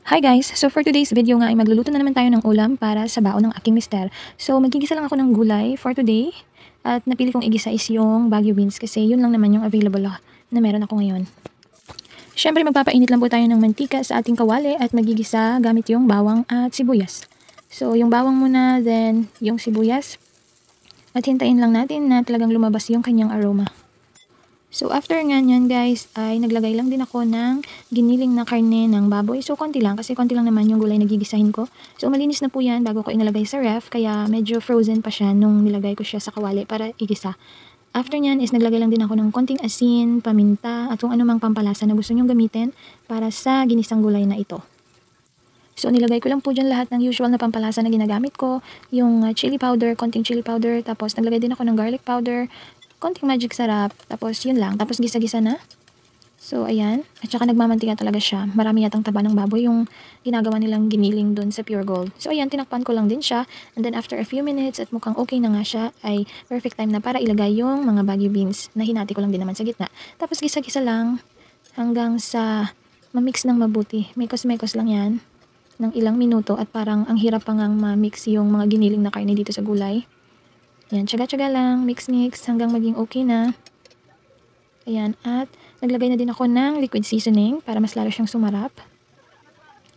Hi guys! So for today's video nga ay magluluto na naman tayo ng ulam para sa baon ng aking mister. So magigisa lang ako ng gulay for today at napili kong igisa is yung Baguio beans kasi yun lang naman yung available na meron ako ngayon. Siyempre magpapainit lang po tayo ng mantika sa ating kawali at magigisa gamit yung bawang at sibuyas. So yung bawang muna, then yung sibuyas at hintayin lang natin na talagang lumabas yung kanyang aroma. So after nga nyan guys ay naglagay lang din ako ng giniling na karne ng baboy. So konti lang kasi konti lang naman yung gulay na gigisahin ko. So malinis na po yan bago ko inilagay sa ref kaya medyo frozen pa siya nung nilagay ko siya sa kawali para igisa. After nyan is naglagay lang din ako ng konting asin, paminta at kung anumang pampalasa na gusto nyong gamitin para sa ginisang gulay na ito. So nilagay ko lang po dyan lahat ng usual na pampalasa na ginagamit ko. Yung chili powder, konting chili powder, tapos naglagay din ako ng garlic powder, konting magic sarap, tapos yun lang, tapos gisa-gisa na. So ayan, at saka nagmamantika talaga siya. Marami yatang taba ng baboy yung ginagawa nilang giniling dun sa Pure Gold. So ayan, tinakpan ko lang din siya, and then after a few minutes at mukhang okay na nga siya, ay perfect time na para ilagay yung mga Baguio beans na hinati ko lang din naman sa gitna. Tapos gisa-gisa lang hanggang sa mamix ng mabuti. Mekos-mekos lang yan ng ilang minuto at parang ang hirap pa ngang ma-mix yung mga giniling na karne dito sa gulay. Ayan, tsaga-tsaga lang, mix-mix hanggang maging okay na. Ayan, at naglagay na din ako ng liquid seasoning para mas lalo siyang sumarap.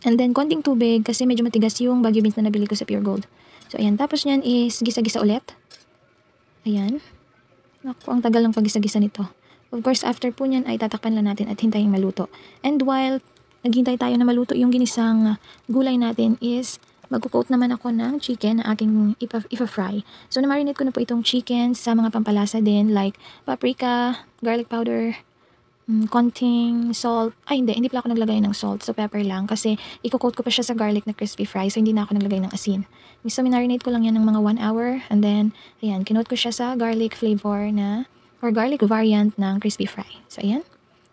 And then, konting tubig kasi medyo matigas yung Baguio beans na nabili ko sa Pure Gold. So, ayan, tapos nyan is gisa-gisa ulit. Ayan. Naku, ang tagal ng pag-gisa-gisa nito. Of course, after po nyan ay tatakpan lang natin at hintayin maluto. And while naghintay tayo na maluto yung ginisang gulay natin is magkukoat naman ako ng chicken na aking ipa-fry. So, na-marinate ko na po itong chicken sa mga pampalasa din like paprika, garlic powder, konting salt. Ay, hindi pala ako naglagay ng salt. So, pepper lang kasi i-coat ko pa siya sa garlic na crispy fry. So, hindi na ako naglagay ng asin. So, marinate ko lang yan ng mga 1 hour. And then, ayan, kinoat ko siya sa garlic flavor na, or garlic variant ng crispy fry. So, ayan.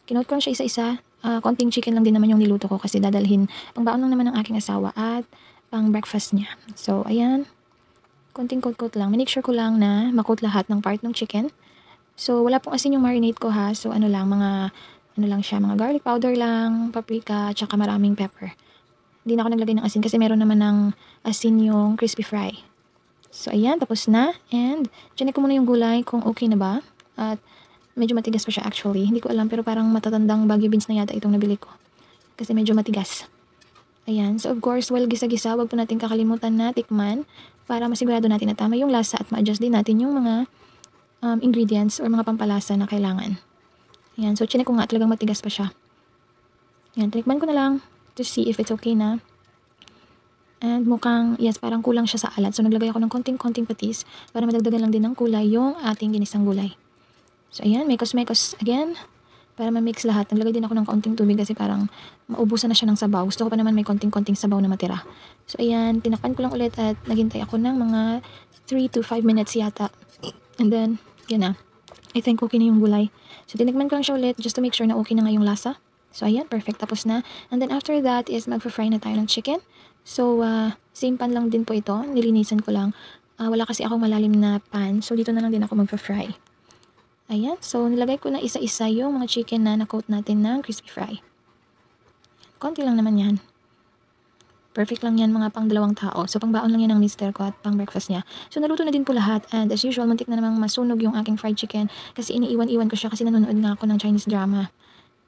Kinoat ko lang siya isa-isa. Konting chicken lang din naman yung niluto ko kasi dadalhin pang baon lang naman ng aking asawa at pang breakfast niya. So, ayan. Konting coat-coat lang. Make sure ko lang na makot lahat ng part ng chicken. So, wala pong asin yung marinate ko ha. So, ano lang siya, mga garlic powder lang, paprika, tsaka maraming pepper. Hindi na ako naglagay ng asin kasi meron naman ng asin yung crispy fry. So, ayan. Tapos na. And, tiyanin ko muna yung gulay kung okay na ba. At, medyo matigas pa siya actually. Hindi ko alam pero parang matatandang Baguio beans na yata itong nabili ko. Kasi medyo matigas. Ayan. So, of course, while gisa-gisa, wag po natin kakalimutan na tikman para masigurado natin na tama yung lasa at ma-adjust din natin yung mga ingredients or mga pampalasa na kailangan. Ayan. So, chinek ko nga talagang matigas pa siya. Ayan. Tinikman ko na lang to see if it's okay na. And mukhang, yes, parang kulang siya sa alat. So, naglagay ako ng konting-konting patis para madagdagan lang din ng kulay yung ating ginisang gulay. So, ayan. Mekos-mekos again. Para ma-mix lahat, naglagay din ako ng kaunting tubig kasi parang maubusan na siya ng sabaw. Gusto ko pa naman may konting-konting sabaw na matira. So, ayan, tinakpan ko lang ulit at naghintay ako ng mga 3 to 5 minutes yata. And then, yan na. I think okay na yung gulay. So, tinikman ko lang siya ulit just to make sure na okay na nga yung lasa. So, ayan, perfect. Tapos na. And then, after that is mag-fry na tayo ng chicken. So, same pan lang din po ito. Nilinisan ko lang. Wala kasi akong malalim na pan. So, dito na lang din ako mag-fry. Ayan, so nilagay ko na isa-isa yung mga chicken na na-coat natin ng crispy fry. Konti lang naman yan. Perfect lang yan mga pang 2 tao. So pang baon lang yan ng mister ko at pang breakfast niya. So naluto na din po lahat and as usual, muntik na namang masunog yung aking fried chicken kasi iniiwan-iwan ko siya kasi nanonood nga ako ng Chinese drama.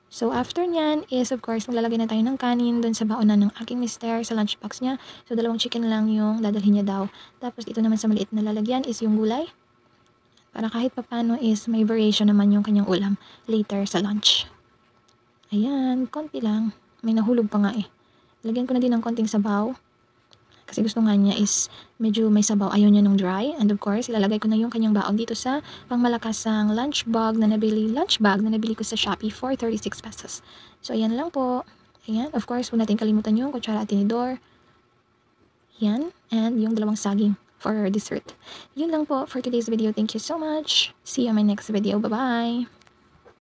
So after nyan is of course maglalagay na tayo ng kanin dun sa baonan ng aking mister sa lunchbox niya. So 2 chicken lang yung dadalhin niya daw. Tapos ito naman sa maliit na lalagyan is yung gulay. Para kahit papano is may variation naman yung kanyang ulam later sa lunch. Ayan, konti lang. May nahulog pa nga eh. Lagyan ko na din ng konting sabaw. Kasi gusto nga niya is medyo may sabaw. Ayaw niya nung dry. And of course, ilalagay ko na yung kanyang baon dito sa pangmalakasang lunch bag na nabili ko sa Shopee for 36 pesos. So, ayan lang po. Ayan, of course, huwag natin kalimutan yung kutsara at tinidor. Yan, and yung 2 saging for dessert. Yun lang po for today's video. Thank you so much. See you on my next video. Bye-bye!